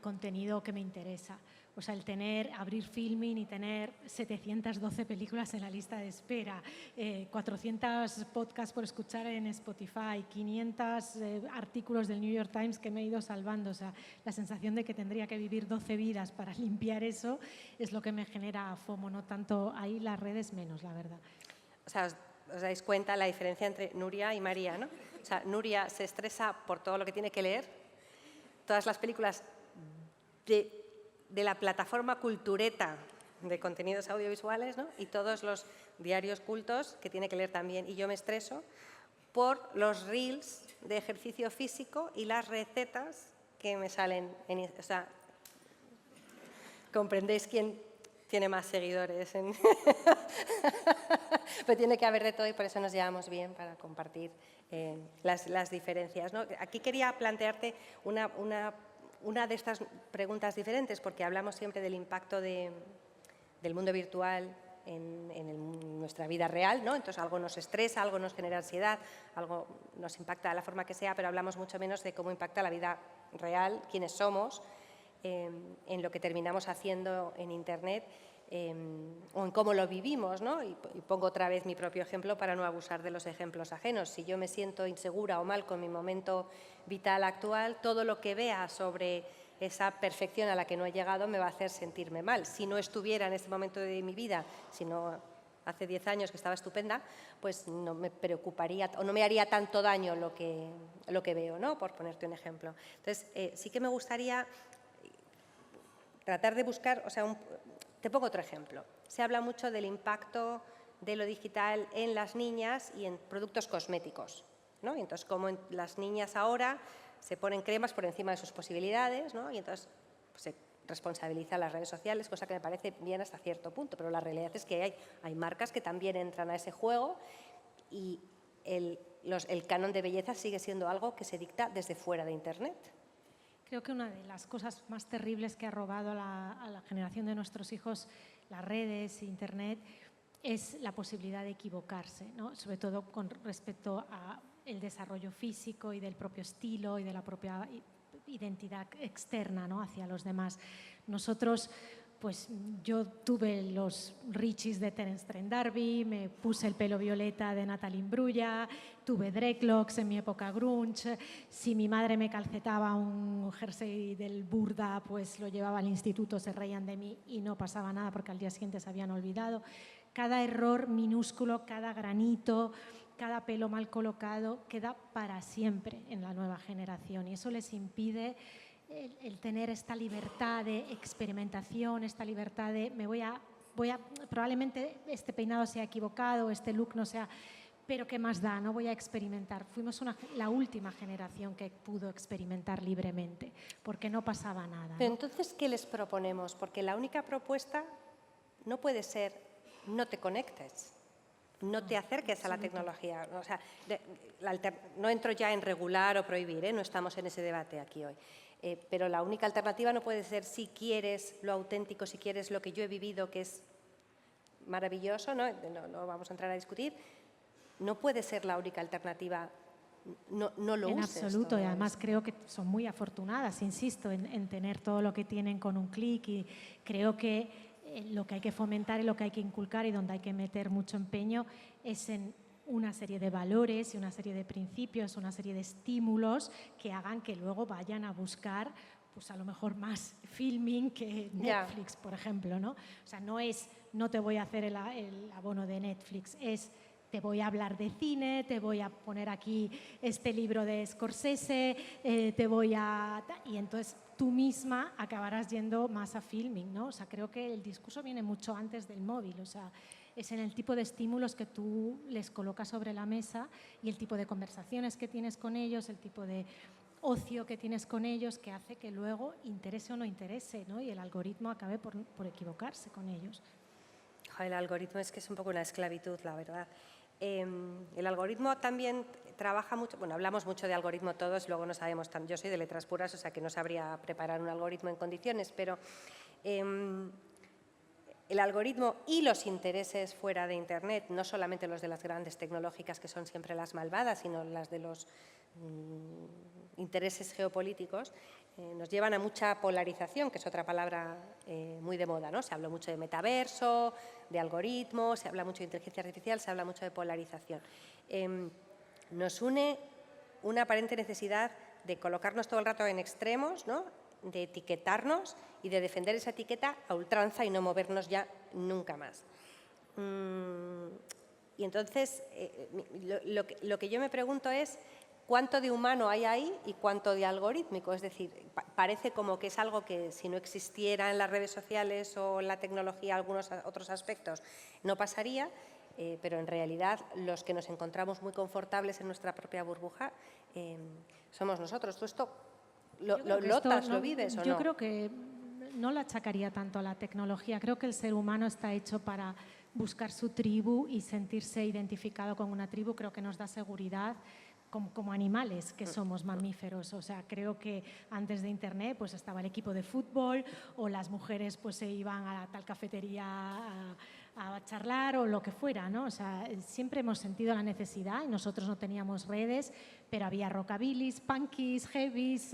contenido que me interesa. O sea, abrir Filmin y tener 712 películas en la lista de espera, 400 podcasts por escuchar en Spotify, 500 artículos del New York Times que me he ido salvando. O sea, la sensación de que tendría que vivir 12 vidas para limpiar eso es lo que me genera FOMO, no tanto ahí las redes menos, la verdad. O sea, os dais cuenta la diferencia entre Nuria y María, ¿no? O sea, Nuria se estresa por todo lo que tiene que leer, todas las películas de la plataforma Cultureta de contenidos audiovisuales, ¿no? Y todos los diarios cultos que tiene que leer también. Y yo me estreso por los reels de ejercicio físico y las recetas que me salen. O sea, comprendéis quién tiene más seguidores. Pero tiene que haber de todo y por eso nos llevamos bien para compartir las diferencias, ¿no? Aquí quería plantearte una de estas preguntas diferentes, porque hablamos siempre del impacto del mundo virtual en nuestra vida real, ¿no? Entonces algo nos estresa, algo nos genera ansiedad, algo nos impacta de la forma que sea, pero hablamos mucho menos de cómo impacta la vida real, quiénes somos, en lo que terminamos haciendo en Internet o en cómo lo vivimos, ¿no? Y pongo otra vez mi propio ejemplo para no abusar de los ejemplos ajenos. Si yo me siento insegura o mal con mi momento vital actual, todo lo que vea sobre esa perfección a la que no he llegado me va a hacer sentirme mal. Si no estuviera en este momento de mi vida, si no hace 10 años que estaba estupenda, pues no me preocuparía o no me haría tanto daño lo que veo, ¿no? Por ponerte un ejemplo. Entonces, sí que me gustaría tratar de buscar, o sea, te pongo otro ejemplo. Se habla mucho del impacto de lo digital en las niñas y en productos cosméticos, ¿no? Y entonces, como las niñas ahora se ponen cremas por encima de sus posibilidades, ¿no? Y entonces pues, se responsabiliza a las redes sociales, cosa que me parece bien hasta cierto punto, pero la realidad es que hay marcas que también entran a ese juego y el canon de belleza sigue siendo algo que se dicta desde fuera de Internet. Creo que una de las cosas más terribles que ha robado a la generación de nuestros hijos las redes, Internet, es la posibilidad de equivocarse, ¿no? Sobre todo con respecto al desarrollo físico y del propio estilo y de la propia identidad externa, ¿no? Hacia los demás. Nosotros, pues yo tuve los Richies de Terence Trent D'Arby, me puse el pelo violeta de Natalie Imbruglia, tuve dreadlocks en mi época grunge. Si mi madre me calcetaba un jersey del Burda, pues lo llevaba al instituto, se reían de mí y no pasaba nada porque al día siguiente se habían olvidado. Cada error minúsculo, cada granito, cada pelo mal colocado queda para siempre en la nueva generación y eso les impide el tener esta libertad de experimentación, esta libertad de probablemente este peinado sea equivocado, este look no sea, pero ¿qué más da? No voy a experimentar. Fuimos la última generación que pudo experimentar libremente, porque no pasaba nada, ¿no? Pero entonces, ¿qué les proponemos? Porque la única propuesta no puede ser no te conectes, no te acerques a la tecnología. O sea, no entro ya en regular o prohibir, no estamos en ese debate aquí hoy. Pero la única alternativa no puede ser si quieres lo auténtico, si quieres lo que yo he vivido, que es maravilloso, no vamos a entrar a discutir, no puede ser la única alternativa, no lo uses. En absoluto, y además creo que son muy afortunadas, insisto, en tener todo lo que tienen con un clic y creo que lo que hay que fomentar y lo que hay que inculcar y donde hay que meter mucho empeño es en una serie de valores y una serie de principios, una serie de estímulos que hagan que luego vayan a buscar pues a lo mejor más filming que Netflix, por ejemplo, ¿no? O sea, no es no te voy a hacer el abono de Netflix, es te voy a hablar de cine, te voy a poner aquí este libro de Scorsese, y entonces tú misma acabarás yendo más a filming, ¿no? O sea, creo que el discurso viene mucho antes del móvil, o sea, es en el tipo de estímulos que tú les colocas sobre la mesa y el tipo de conversaciones que tienes con ellos, el tipo de ocio que tienes con ellos que hace que luego interese o no interese, ¿no? Y el algoritmo acabe por equivocarse con ellos. El algoritmo es que es un poco una esclavitud, la verdad. El algoritmo también trabaja mucho, bueno, hablamos mucho de algoritmo todos, luego no sabemos, yo soy de letras puras, o sea que no sabría preparar un algoritmo en condiciones, pero el algoritmo y los intereses fuera de Internet, no solamente los de las grandes tecnológicas que son siempre las malvadas, sino las de los intereses geopolíticos, nos llevan a mucha polarización, que es otra palabra muy de moda, ¿no? Se habla mucho de metaverso, de algoritmos, se habla mucho de inteligencia artificial, se habla mucho de polarización. Nos une una aparente necesidad de colocarnos todo el rato en extremos, ¿no? De etiquetarnos y de defender esa etiqueta a ultranza y no movernos ya nunca más. Y entonces, lo que yo me pregunto es cuánto de humano hay ahí y cuánto de algorítmico. Es decir, parece como que es algo que si no existiera en las redes sociales o en la tecnología, algunos otros aspectos, no pasaría, pero en realidad los que nos encontramos muy confortables en nuestra propia burbuja somos nosotros. ¿Tú esto lo notas, lo vives o no? Yo creo que no lo achacaría tanto a la tecnología. Creo que el ser humano está hecho para buscar su tribu y sentirse identificado con una tribu. Creo que nos da seguridad como animales que somos mamíferos. O sea, creo que antes de Internet pues estaba el equipo de fútbol o las mujeres pues se iban a tal cafetería a charlar o lo que fuera, ¿no? O sea, siempre hemos sentido la necesidad y nosotros no teníamos redes, pero había rockabilis, punkies, heavies.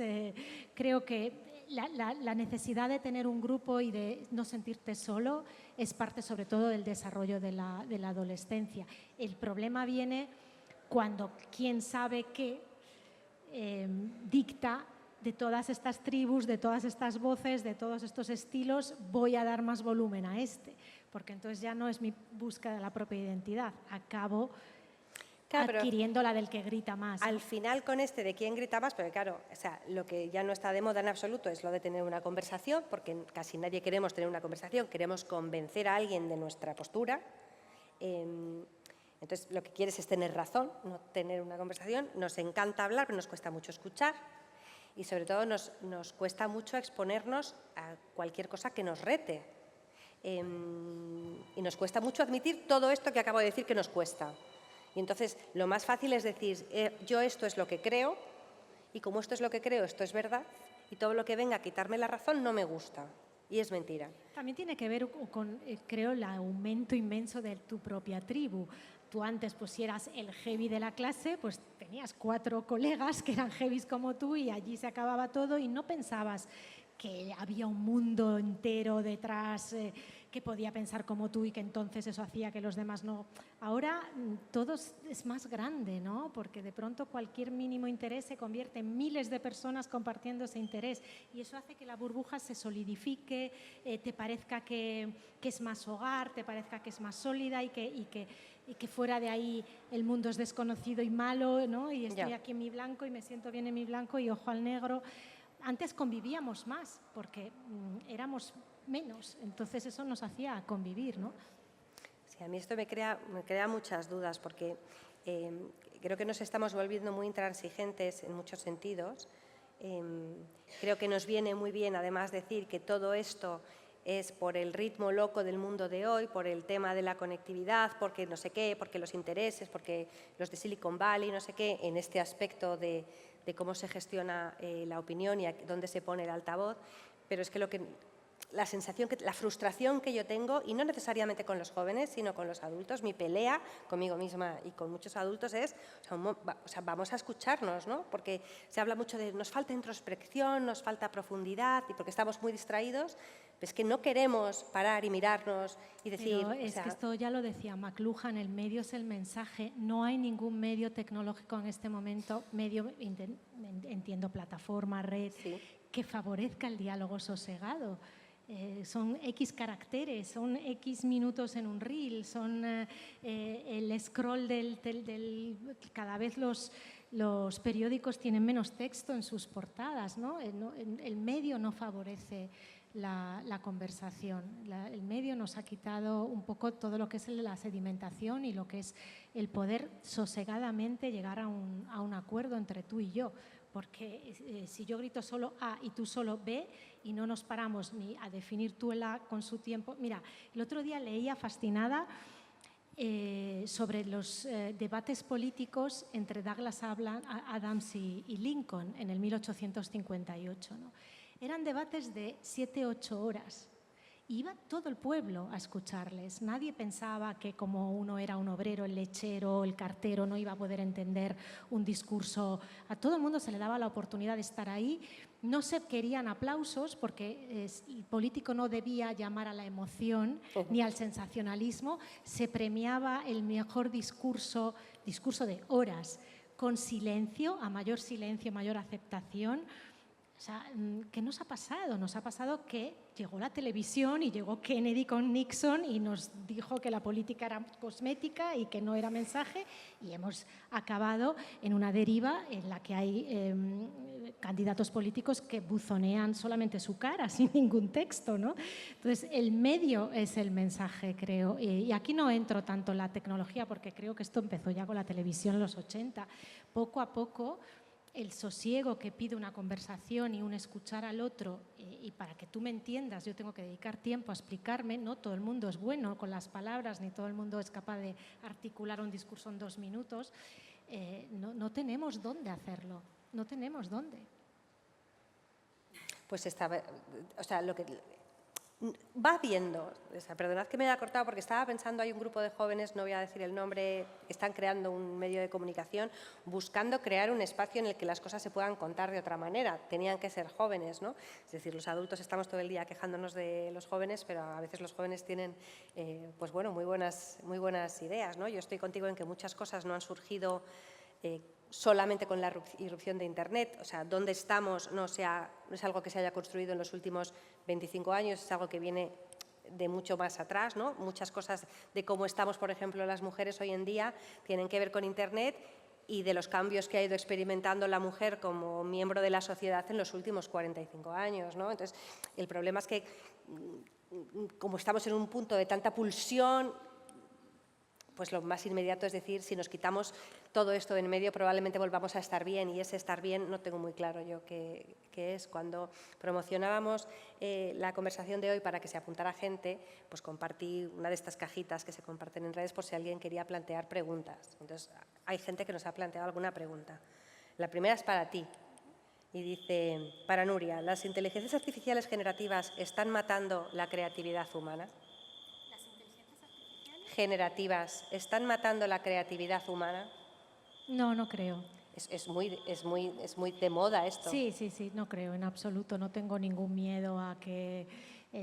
Creo que la necesidad de tener un grupo y de no sentirte solo es parte sobre todo del desarrollo de la adolescencia. El problema viene cuando quien sabe qué dicta de todas estas tribus, de todas estas voces, de todos estos estilos, voy a dar más volumen a este, porque entonces ya no es mi búsqueda de la propia identidad, acabo adquiriendo la del que grita más. Al final con este de quién grita más, pero claro, o sea, lo que ya no está de moda en absoluto es lo de tener una conversación, porque casi nadie queremos tener una conversación, queremos convencer a alguien de nuestra postura. Entonces, lo que quieres es tener razón, no tener una conversación. Nos encanta hablar, pero nos cuesta mucho escuchar y sobre todo nos cuesta mucho exponernos a cualquier cosa que nos rete. Y nos cuesta mucho admitir todo esto que acabo de decir que nos cuesta. Y entonces, lo más fácil es decir, yo esto es lo que creo y como esto es lo que creo, esto es verdad y todo lo que venga a quitarme la razón no me gusta. Y es mentira. También tiene que ver con, creo, el aumento inmenso de tu propia tribu. Tú antes, pues si eras el heavy de la clase, pues tenías 4 colegas que eran heavies como tú y allí se acababa todo y no pensabas que había un mundo entero detrás que podía pensar como tú y que entonces eso hacía que los demás no. Ahora todo es más grande, ¿no? Porque de pronto cualquier mínimo interés se convierte en miles de personas compartiendo ese interés y eso hace que la burbuja se solidifique, te parezca que es más hogar, te parezca que es más sólida y que fuera de ahí el mundo es desconocido y malo, ¿no? Y estoy aquí en mi blanco y me siento bien en mi blanco y ojo al negro. Antes convivíamos más porque éramos menos, entonces eso nos hacía convivir, ¿no? Sí, a mí esto me crea muchas dudas porque creo que nos estamos volviendo muy intransigentes en muchos sentidos. Creo que nos viene muy bien además decir que todo esto es por el ritmo loco del mundo de hoy, por el tema de la conectividad, porque no sé qué, porque los intereses, porque los de Silicon Valley, no sé qué, en este aspecto de cómo se gestiona la opinión y dónde se pone el altavoz, pero es que la sensación, la frustración que yo tengo, y no necesariamente con los jóvenes, sino con los adultos, mi pelea conmigo misma y con muchos adultos es, o sea, vamos a escucharnos, ¿no? Porque se habla mucho de nos falta introspección, nos falta profundidad, y porque estamos muy distraídos, es que no queremos parar y mirarnos y decir... Pero es que esto ya lo decía McLuhan, el medio es el mensaje, no hay ningún medio tecnológico en este momento, medio, entiendo, plataforma, red, sí, que favorezca el diálogo sosegado. Son X caracteres, son X minutos en un reel, son el scroll cada vez los periódicos tienen menos texto en sus portadas, ¿no? El medio no favorece la conversación. El medio nos ha quitado un poco todo lo que es la sedimentación y lo que es el poder sosegadamente llegar a un acuerdo entre tú y yo. Porque si yo grito solo A y tú solo B y no nos paramos ni a definir tú el A con su tiempo. Mira, el otro día leía fascinada sobre los debates políticos entre Douglas Adams y Lincoln en el 1858, ¿no? Eran debates de 7-8 horas. Iba todo el pueblo a escucharles. Nadie pensaba que como uno era un obrero, el lechero, el cartero, no iba a poder entender un discurso. A todo el mundo se le daba la oportunidad de estar ahí. No se querían aplausos porque el político no debía llamar a la emoción ni al sensacionalismo. Se premiaba el mejor discurso de horas, con silencio, a mayor aceptación. O sea, ¿qué nos ha pasado? Nos ha pasado que llegó la televisión y llegó Kennedy con Nixon y nos dijo que la política era cosmética y que no era mensaje, y hemos acabado en una deriva en la que hay candidatos políticos que buzonean solamente su cara sin ningún texto, ¿no? Entonces, el medio es el mensaje, creo. Y aquí no entro tanto en la tecnología porque creo que esto empezó ya con la televisión en los 80. Poco a poco, el sosiego que pide una conversación y un escuchar al otro, y para que tú me entiendas yo tengo que dedicar tiempo a explicarme, no todo el mundo es bueno con las palabras, ni todo el mundo es capaz de articular un discurso en 2 minutos, no tenemos dónde hacerlo, no tenemos dónde. Pues o sea, lo que va viendo, o sea, perdonad que me haya cortado porque estaba pensando, hay un grupo de jóvenes, no voy a decir el nombre, que están creando un medio de comunicación buscando crear un espacio en el que las cosas se puedan contar de otra manera. Tenían que ser jóvenes, ¿no? Es decir, los adultos estamos todo el día quejándonos de los jóvenes, pero a veces los jóvenes tienen, pues bueno, muy buenas ideas, ¿no? Yo estoy contigo en que muchas cosas no han surgido solamente con la irrupción de Internet. O sea, dónde estamos no es algo que se haya construido en los últimos 25 años, es algo que viene de mucho más atrás, ¿no? Muchas cosas de cómo estamos, por ejemplo, las mujeres hoy en día tienen que ver con Internet y de los cambios que ha ido experimentando la mujer como miembro de la sociedad en los últimos 45 años, ¿no? Entonces, el problema es que como estamos en un punto de tanta pulsión, pues lo más inmediato es decir, si nos quitamos todo esto de en medio probablemente volvamos a estar bien, y ese estar bien no tengo muy claro yo qué es. Cuando promocionábamos la conversación de hoy para que se apuntara gente, pues compartí una de estas cajitas que se comparten en redes por si alguien quería plantear preguntas. Entonces, hay gente que nos ha planteado alguna pregunta. La primera es para ti y dice, para Nuria, ¿las inteligencias artificiales generativas están matando la creatividad humana? Generativas están matando la creatividad humana? No, no creo. Es muy de moda esto. Sí, no creo en absoluto. No tengo ningún miedo a que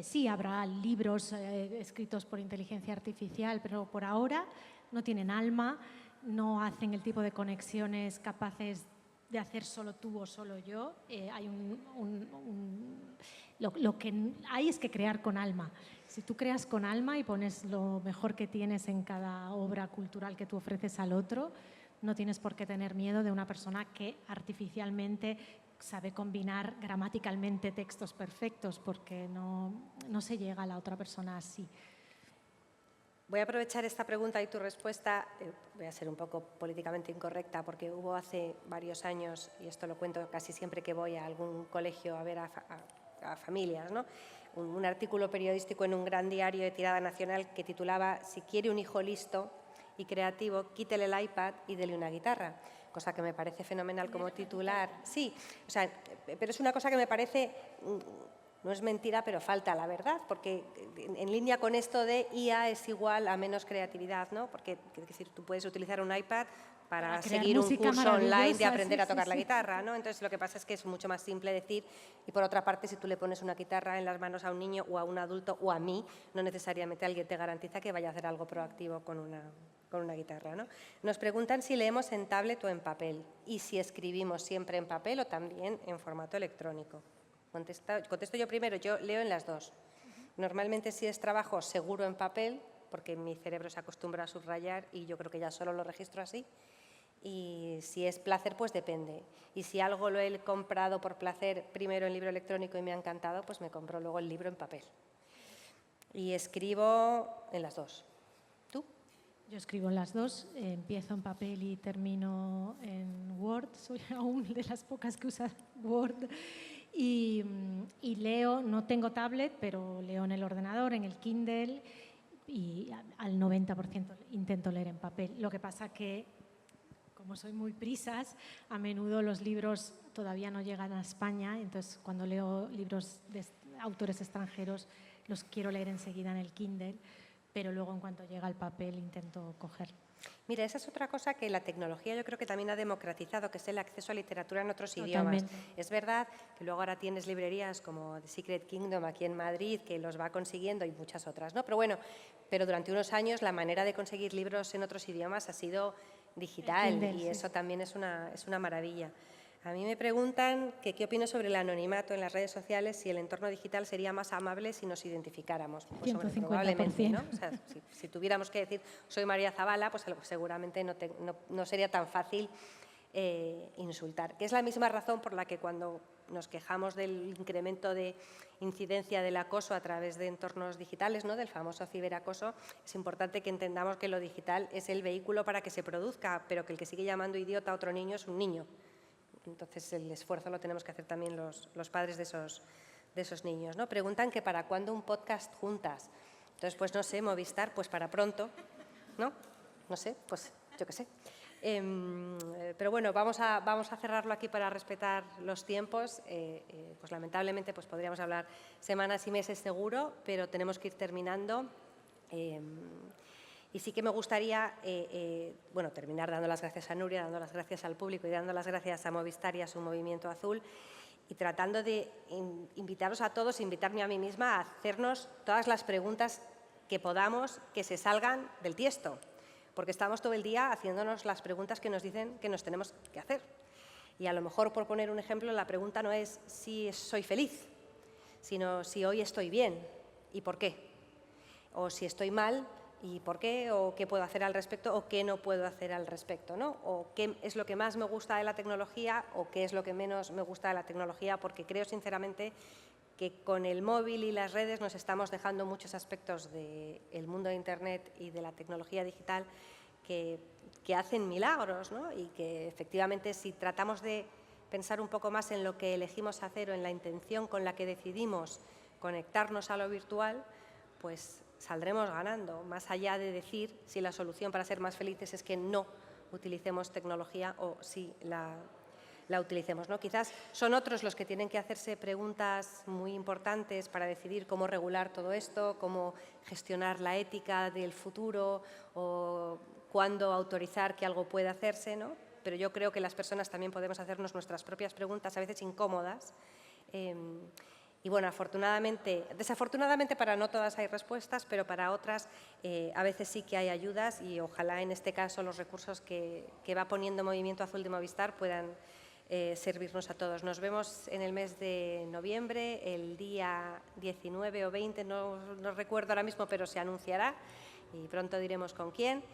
sí habrá libros escritos por inteligencia artificial, pero por ahora no tienen alma, no hacen el tipo de conexiones capaces de hacer solo tú o solo yo. Hay lo que hay es que crear con alma. Si tú creas con alma y pones lo mejor que tienes en cada obra cultural que tú ofreces al otro, no tienes por qué tener miedo de una persona que artificialmente sabe combinar gramaticalmente textos perfectos, porque no se llega a la otra persona así. Voy a aprovechar esta pregunta y tu respuesta, voy a ser un poco políticamente incorrecta, porque hubo hace varios años, y esto lo cuento casi siempre que voy a algún colegio a ver a familias, ¿no? Un artículo periodístico en un gran diario de tirada nacional que titulaba «Si quiere un hijo listo y creativo, quítele el iPad y dele una guitarra», cosa que me parece fenomenal como titular. Sí, o sea, pero es una cosa que me parece, no es mentira, pero falta la verdad, porque en línea con esto de IA es igual a menos creatividad, ¿no? Porque es decir, tú puedes utilizar un iPad para seguir un curso online de aprender a tocar la guitarra, ¿no? Entonces, lo que pasa es que es mucho más simple decir, y por otra parte, si tú le pones una guitarra en las manos a un niño o a un adulto o a mí, no necesariamente alguien te garantiza que vaya a hacer algo proactivo con una guitarra, ¿no? Nos preguntan si leemos en tablet o en papel y si escribimos siempre en papel o también en formato electrónico. Contesto yo primero, yo leo en las dos. Normalmente si es trabajo seguro en papel, porque mi cerebro se acostumbra a subrayar y yo creo que ya solo lo registro así. Y si es placer, pues depende. Y si algo lo he comprado por placer primero en libro electrónico y me ha encantado, pues me compro luego el libro en papel. Y escribo en las dos. ¿Tú? Yo escribo en las dos, empiezo en papel y termino en Word. Soy aún de las pocas que usa Word. Y leo, no tengo tablet, pero leo en el ordenador, en el Kindle, y al 90% intento leer en papel. Lo que pasa que, como soy muy prisas, a menudo los libros todavía no llegan a España, entonces cuando leo libros de autores extranjeros los quiero leer enseguida en el Kindle, pero luego en cuanto llega el papel intento coger. Mira, esa es otra cosa que la tecnología yo creo que también ha democratizado, que es el acceso a literatura en otros idiomas. Es verdad que luego ahora tienes librerías como The Secret Kingdom aquí en Madrid, que los va consiguiendo, y muchas otras, ¿no? Pero bueno, durante unos años la manera de conseguir libros en otros idiomas ha sido digital, Kindle, y eso también es una maravilla. A mí me preguntan que qué opino sobre el anonimato en las redes sociales, si el entorno digital sería más amable si nos identificáramos. Pues, hombre, 150%. probablemente, ¿no? O sea, si tuviéramos que decir soy María Zabala, pues seguramente no sería tan fácil insultar. Que es la misma razón por la que cuando nos quejamos del incremento de incidencia del acoso a través de entornos digitales, ¿no?, del famoso ciberacoso, es importante que entendamos que lo digital es el vehículo para que se produzca, pero que el que sigue llamando idiota a otro niño es un niño. Entonces, el esfuerzo lo tenemos que hacer también los padres de esos niños, ¿no? Preguntan que para cuándo un podcast juntas. Entonces, pues no sé, Movistar, pues para pronto, ¿no? No sé, pues yo qué sé. Pero bueno, vamos a cerrarlo aquí para respetar los tiempos. Pues lamentablemente pues podríamos hablar semanas y meses seguro, pero tenemos que ir terminando. Y sí que me gustaría bueno, terminar dando las gracias a Nuria, dando las gracias al público y dando las gracias a Movistar y a su Movimiento Azul, y tratando de invitaros a todos, invitarme a mí misma a hacernos todas las preguntas que podamos que se salgan del tiesto, porque estamos todo el día haciéndonos las preguntas que nos dicen que nos tenemos que hacer. Y a lo mejor, por poner un ejemplo, la pregunta no es si soy feliz, sino si hoy estoy bien y por qué, o si estoy mal y por qué, o qué puedo hacer al respecto o qué no puedo hacer al respecto, ¿no? O qué es lo que más me gusta de la tecnología o qué es lo que menos me gusta de la tecnología, porque creo sinceramente que con el móvil y las redes nos estamos dejando muchos aspectos del mundo de Internet y de la tecnología digital que hacen milagros, ¿no? Y que efectivamente, si tratamos de pensar un poco más en lo que elegimos hacer o en la intención con la que decidimos conectarnos a lo virtual, pues saldremos ganando, más allá de decir si la solución para ser más felices es que no utilicemos tecnología o si la utilicemos, ¿no? Quizás son otros los que tienen que hacerse preguntas muy importantes para decidir cómo regular todo esto, cómo gestionar la ética del futuro o cuándo autorizar que algo pueda hacerse, ¿no? Pero yo creo que las personas también podemos hacernos nuestras propias preguntas, a veces incómodas. Y bueno, desafortunadamente para no todas hay respuestas, pero para otras a veces sí que hay ayudas y ojalá en este caso los recursos que va poniendo Movimiento Azul de Movistar puedan servirnos a todos. Nos vemos en el mes de noviembre, el día 19 o 20, no recuerdo ahora mismo, pero se anunciará y pronto diremos con quién.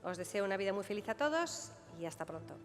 Os deseo una vida muy feliz a todos y hasta pronto.